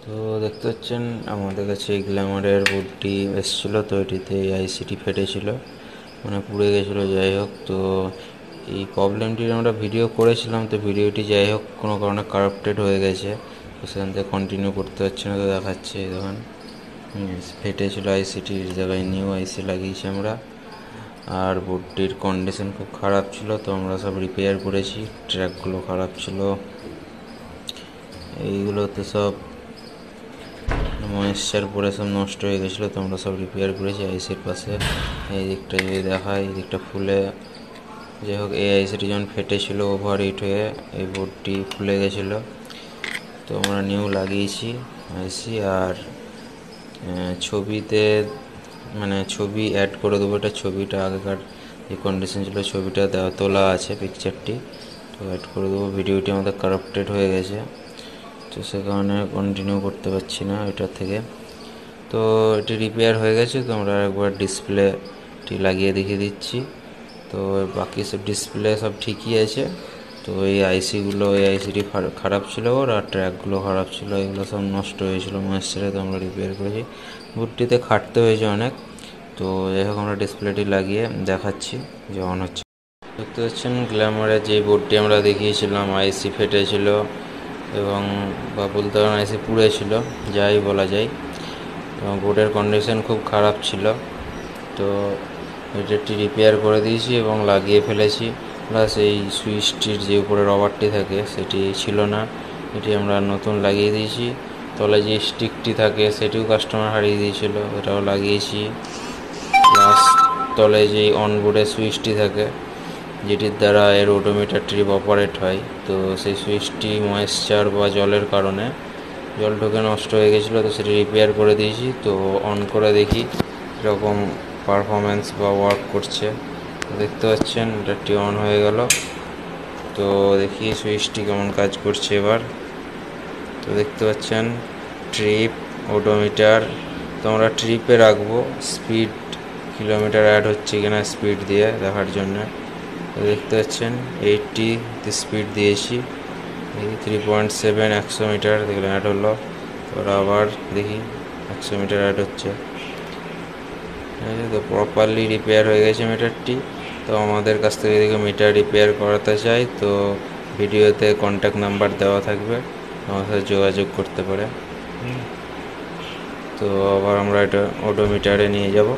তো দেখতে পাচ্ছেন আমাদের কাছে এই গ্ল্যামারের বোর্ডটি এসেছিল। তো এটিতে আইসিটি ফেটেছিল, মানে পুড়ে গেছিলো। যাই হোক, তো এই প্রবলেমটির আমরা ভিডিও করেছিলাম। তো ভিডিওটি যাই হোক কোনো কারণে কারাপ্টেড হয়ে গেছে, তো সেখান থেকে কন্টিনিউ করতে পারছি না। তো দেখাচ্ছে দেখুন ফেটেছিল আইসিটির জায়গায় নিউ আইসি লাগিয়েছি আমরা। আর বোর্ডটির কন্ডিশন খুব খারাপ ছিল, তো আমরা সব রিপেয়ার করেছি। ট্র্যাকগুলো খারাপ ছিল, এইগুলোতে সব ময়েশ্চার পরে সব নষ্ট হয়ে গেছিলো। তো আমরা সব রিপেয়ার করেছি। আইসির পাশে এই দিকটা যদি দেখায়, এই দিকটা ফুলে, যাই হোক এই আইসিটি যখন ফেটেছিল ওভার হিট হয়ে এই বোর্ডটি ফুলে গেছিলো। তো আমরা নিউ লাগিয়েছি আইসি। আর ছবিতে মানে ছবি অ্যাড করে দেবো। এটা ছবিটা আগেকার যে কন্ডিশন ছিল ছবিটা তোলা আছে, পিকচারটি, তো অ্যাড করে দেবো। ভিডিওটি আমাদের কারাপ্টেড হয়ে গেছে, তো সে কারণে কন্টিনিউ করতে পারছি না এটার থেকে। তো এটি রিপেয়ার হয়ে গেছে। তো আমরা একবার ডিসপ্লেটি লাগিয়ে দেখিয়ে দিচ্ছি। তো বাকি সব ডিসপ্লে সব ঠিকই আছে। তো এই আইসিগুলো, এই আইসিটি খারাপ ছিল ওর, আর ট্র্যাকগুলো খারাপ ছিল, এগুলো সব নষ্ট হয়েছিল ময়েশ্চারে। তো আমরা রিপেয়ার করেছি। বোর্ডটিতে খাটতে হয়েছে অনেক। তো যাই হোক আমরা ডিসপ্লেটি লাগিয়ে দেখাচ্ছি যে অন হচ্ছে। দেখতে পাচ্ছেন গ্ল্যামারের যে বোর্ডটি আমরা দেখিয়েছিলাম, আইসি ফেটেছিল এবং বা বলতে পারেন আইসি পুড়েছিল, যাই বলা যায়। এবং বোর্ডের কন্ডিশন খুব খারাপ ছিল। তো এটি রিপেয়ার করে দিয়েছি এবং লাগিয়ে ফেলেছি। প্লাস এই সুইচটির যে উপরে রবারটি থাকে সেটি ছিল না, এটি আমরা নতুন লাগিয়ে দিয়েছি। তলায় যে স্টিকটি থাকে সেটিও কাস্টমার হারিয়ে দিয়েছিল, এটাও লাগিয়েছি। প্লাস তলায় যে অনবোর্ডের সুইচটি থাকে যেটির দ্বারা এর ওডোমিটার ট্রিপ অপারেট হয়, তো সেই সুইচটি ময়েশ্চার বা জলের কারণে জল ঢুকে নষ্ট হয়ে গেছিলো। তো সেটি রিপেয়ার করে দিয়েছি। তো অন করে দেখি এরকম পারফরমেন্স বা ওয়ার্ক করছে। দেখতে পাচ্ছেন এটাটি অন হয়ে গেল। তো দেখি সুইচটি কেমন কাজ করছে এবার। তো দেখতে পাচ্ছেন ট্রিপ, ওডোমিটার। তো আমরা ট্রিপে রাখবো, স্পিড কিলোমিটার অ্যাড হচ্ছে কিনা স্পিড দিয়ে দেখার জন্য। তো দেখতে পাচ্ছেন 80 স্পিড দিয়েছি, দেখি 3.7 100 মিটার দেখলাম অ্যাড হলো। তো আবার দেখি 100 মিটার অ্যাড হচ্ছে। তো প্রপারলি রিপেয়ার হয়ে গেছে মিটারটি। তো আমাদের কাছ থেকে যদি মিটার রিপেয়ার করাতে চাই, তো ভিডিওতে কন্ট্যাক্ট নাম্বার দেওয়া থাকবে, আমার সাথে যোগাযোগ করতে পারে। তো আবার আমরা এটা ওডোমিটারে নিয়ে যাব।